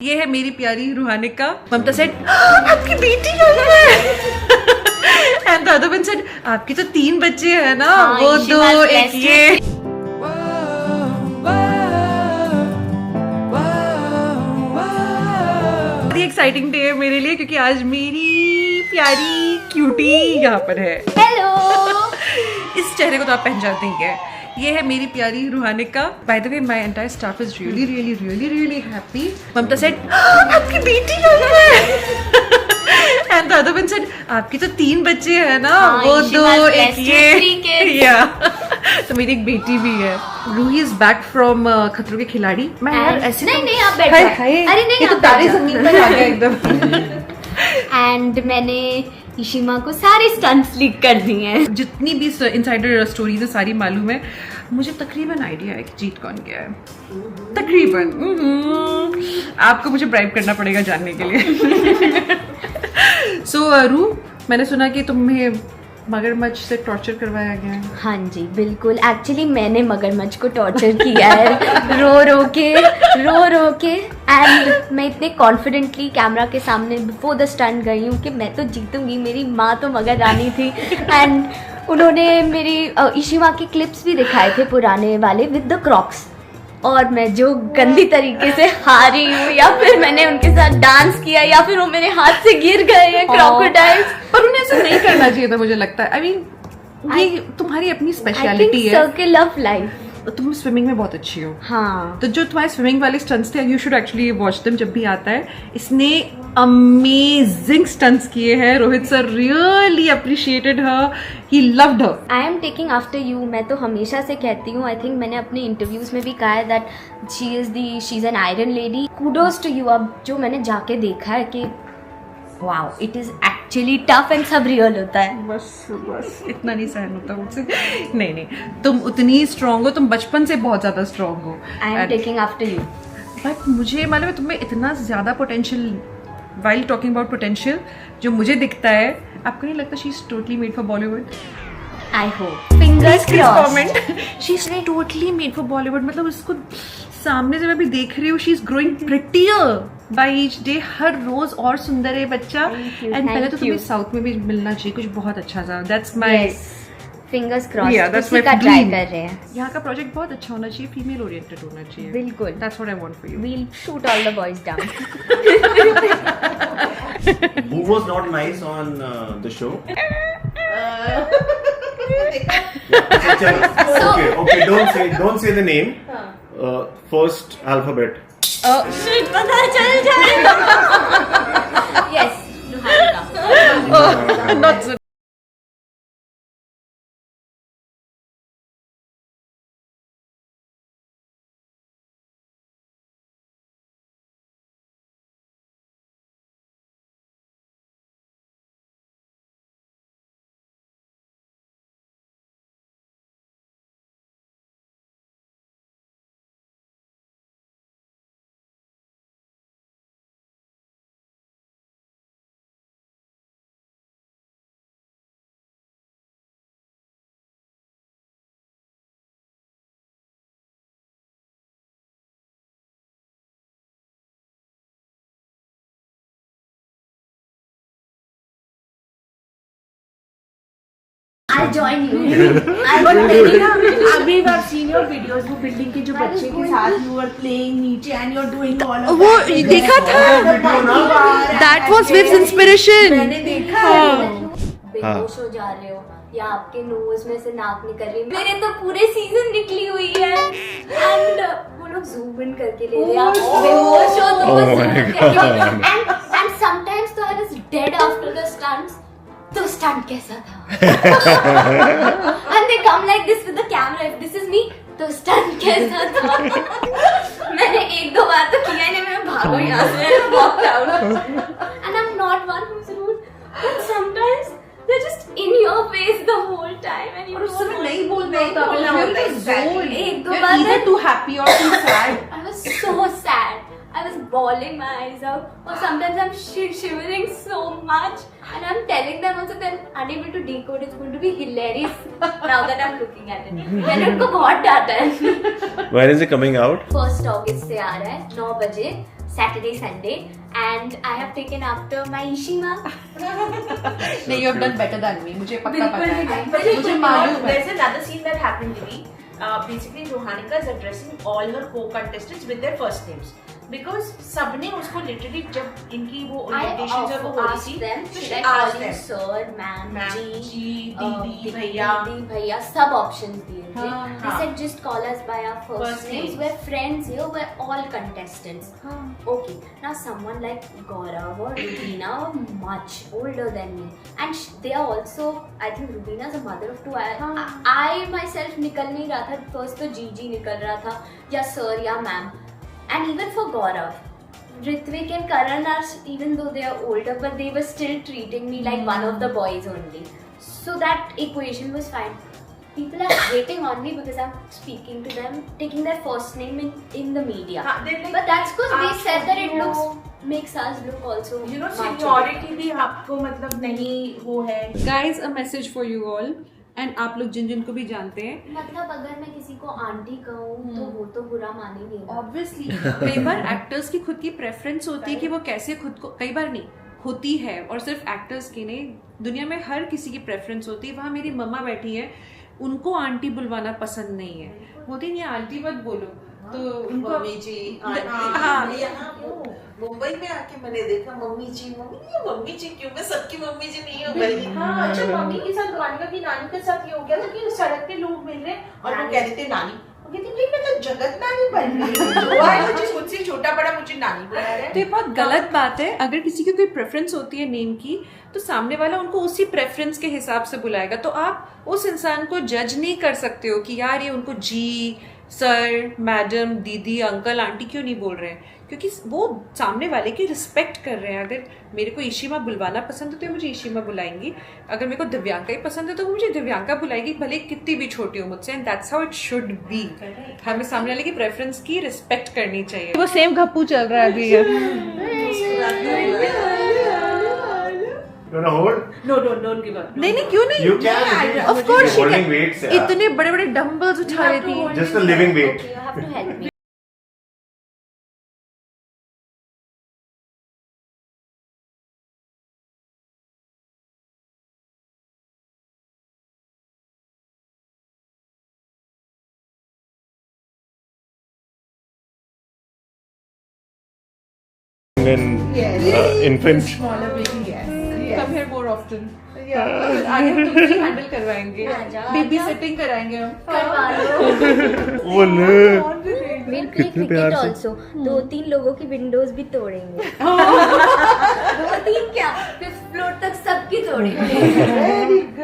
ये है मेरी प्यारी रूहानिका। ममता सेड आपकी बेटी आई है and the other one said आपकी तो 3 बच्चे हैं ना। हाँ, वो 2 एक ये। बड़ी एक्साइटिंग डे है मेरे लिए क्योंकि आज मेरी प्यारी क्यूटी यहाँ पर है। हेलो। इस चेहरे को तो आप पहचानते ही हैं। ये है मेरी प्यारी Roohanika. By the way my entire staff is really happy. Mamta said आपकी बेटी आई है and the other one said आपकी तो 3 बच्चे हैं ना। हाँ, वो 2 एक ये या तो मेरी एक बेटी भी है। रूही इज बैक फ्रॉम खतरों के खिलाड़ी। मैं यार ऐसे नहीं आप बैठ जाओ। अरे नहीं ये तो आप तारे बैठ जाओ। जमीन पर आ गया एकदम। एंड मैंने इशिमा को सारे स्टंट्स लीक कर दिए हैं। जितनी भी इनसाइडर स्टोरीज है सारी मालूम है मुझे। तकरीबन आइडिया है कि जीत कौन गया है। तकरीबन आपको मुझे ब्राइब करना पड़ेगा जानने के लिए। सो रू, मैंने सुना कि तुम्हें मगरमच्छ से टॉर्चर करवाया गया है। हाँ जी बिल्कुल। एक्चुअली मैंने मगरमच्छ को टॉर्चर किया है रो रो के एंड मैं इतने कॉन्फिडेंटली कैमरा के सामने बिफोर द स्टंट गई हूँ कि मैं तो जीतूंगी। मेरी माँ तो मगर रानी थी एंड उन्होंने मेरी इशिमा के क्लिप्स भी दिखाए थे पुराने वाले विद द क्रॉक्स और मैं जो गंदी तरीके से हारी हूँ या फिर मैंने उनके साथ डांस किया या फिर वो मेरे हाथ से गिर गए हैं क्रोकोडाइल्स। पर उन्हें ऐसा नहीं करना चाहिए था मुझे लगता है। आई मीन ये तुम्हारी अपनी स्पेशलिटी है। Circle of life. तुम स्विमिंग में बहुत अच्छी हो। हाँ तो जो तुम्हारे स्विमिंग वाले स्टंट्स थे you should actually watch them जब भी आता है। इसने अमेजिंग स्टंट्स किए हैं। Rohit sir really appreciated her, he loved her. I am taking after you. मैं तो हमेशा से कहती हूँ, आई थिंक मैंने अपने इंटरव्यूज में भी कहा है that she is an iron lady. Kudos to you. अब जो मैंने जाके देखा है कि wow it is actually tough and सब रियल होता है। बस इतना नहीं सहन होता मुझसे। नहीं तुम उतनी स्ट्रांग हो। तुम बचपन से बहुत ज्यादा स्ट्रांग हो। I am taking after you. But मुझे मालूम है तुम्हें इतना ज्यादा potential. While talking about potential जो मुझे दिखता है, आपको नहीं लगता she is totally made for Bollywood? I hope fingers crossed. She is totally made for Bollywood. मतलब उसको सामने से मैं भी देख रही हूँ। She is growing prettier by each day. हर रोज और सुंदर है बच्चा। एंड पहले तो तुम्हें साउथ में भी मिलना चाहिए कुछ बहुत अच्छा सा। That's my fingers crossed. Yeah, that's उसी my का ट्राई dream. कर रहे हैं। यहाँ का प्रोजेक्ट बहुत अच्छा होना चाहिए। फीमेल ओरिएंटेड होना चाहिए। बिल्कुल। That's what I want for you. We'll shoot all the boys down. Who was not nice on the show? Okay. Don't say the name. First alphabet. Shit, पता चल जाएगा। Yes, Ruhanika. Not so. I'll join you. अभी I've seen your videos वो building के जो बच्चे के साथ you were playing नीचे and you're doing all of वो that. देखा था। That was Viv's inspiration. मैंने देखा बेहोश हो जा रहे हो या आपके नोज में से नाक निकल रही है। मेरे तो पूरे सीजन निकली हुई है एंड वो लोग जूम इन करके ले रहे हैं। आप बेहोश हो तो एंड समटाइम्स तो I was dead after the stunts. तो स्टंट कैसा था? And they come like this with the camera. If this is me तो स्टंट कैसा था? मैंने 1-2 बार तो किया ही नहीं। मैं भागो यहाँ से, walk out. And I am not one who is rude but sometimes they're just in your face the whole time and you उसमें नहीं बोलना होता एक दो बार either too happy or too sad. I was so sad. I was bawling my eyes out. Or sometimes I'm shivering so much and I'm telling them also they're unable to decode. It's going to be hilarious now that I'm looking at it. मैंने उनको बहुत डांटा है। When is it coming out? 1 अगस्त से आ रहा है 9 बजे Saturday, Sunday, and I have taken after my Ishima. नहीं, you have done better than me. मुझे पक्का बिल्कुल पता भी है. नहीं. मुझे मालूम है. There's another scene that happened to me. Basically, Rohanika is addressing all her co-contestants with their first names. Because सबने उसको literally जब इनकी वो I orientation जब वो हो रही asked थी, them, तो should she I call asked you them. sir, ma'am, Ma'am, जी, दीदी, भैया. दीदी, भैया, सब options दिए थे. हाँ, They हाँ. said just call us by our first First names. names. We're friends here. We're all contestants. हाँ. Okay, now someone like Gaurav or Rubina are much older than me, and they are also. I think Rubina is a mother of two. I myself निकल नहीं रहा था. First तो Gigi निकल रहा था, या sir या ma'am, and even for Gaurav. Ritvik and Karan are, even though they are older, but they were still treating me like one of the boys only. So that equation was fine. People are hating on me because I'm speaking to them, taking their first name in the media. हाँ, they're like, But that's because they said that it आपको, makes us look also you know, macho. seniority भी आपको मतलब नहीं वो है. Guys, a message for you all. And आप लोग जिन जिन को भी जानते हैं, मतलब अगर मैं किसी को आंटी कहूँ तो वो तो बुरा मानेंगे ना. ऑब्वियसली कई बार एक्टर्स की खुद की प्रेफरेंस होती है कि वो कैसे खुद को, कई बार नहीं होती है, और सिर्फ एक्टर्स की नहीं, दुनिया में हर किसी की प्रेफरेंस होती है. वहाँ मेरी मम्मा बैठी है, उनको आंटी बुलवाना पसंद नहीं है. बोलती नहीं आंटी मत बोलो, तो उनको मम्मी जी, हाँ. मैं यहाँ मुंबई में आके मैंने देखा मम्मी जी, मम्मी जी क्यों, मैं सबकी मम्मी जी नहीं हूँ भाई. हाँ, अच्छा मम्मी के साथ रोहानिका की नानी के साथ ये हो गया था कि सड़क पे लोग मिल रहे हैं और वो कह रहे थे नानी. वो कहती भाई मैं तो जगत नानी बन गई. जो है मुझे मुझसे छोटा बड़ा मुझे नानी बुला रहा है. तो ये बहुत गलत बात है. अगर किसी की कोई प्रेफरेंस होती है नेम की, तो सामने वाला उनको उसी प्रेफरेंस के हिसाब से बुलाएगा. तो आप उस इंसान को जज नहीं कर सकते हो कि यार ये उनको जी, सर, मैडम, दीदी, अंकल, आंटी क्यों नहीं बोल रहे हैं, क्योंकि वो सामने वाले की रिस्पेक्ट कर रहे हैं. अगर मेरे को ईशिमा बुलवाना पसंद है तो मुझे ईशिमा बुलाएंगी. अगर मेरे को दिव्यांका ही पसंद है तो वो मुझे दिव्यांका बुलाएगी, भले कितनी भी छोटी हो मुझसे. And that's how it should be. हमें सामने वाले की प्रेफरेंस की रिस्पेक्ट करनी चाहिए. वो सेम घप्पू चल रहा है अभी. You wanna hold? No, don't give up. नहीं क्यों नहीं. You can. Of course she Holding can. weights, yeah. इतने बड़े बड़े डम्बल्स उठा रही थी. Just a living weight. Okay, you have to help me. Infant. Smaller baby, yes. Come here more often. आगे हम तुमसे हैंडल करवाएंगे. बेबी सेटिंग कराएंगे हम. करवा लो. Oh no. We'll play cricket also. 2-3 लोगों की विंडोज भी तोड़ेंगे. 2-3 क्या? 5th फ्लोर तक सबकी तोड़ेंगे.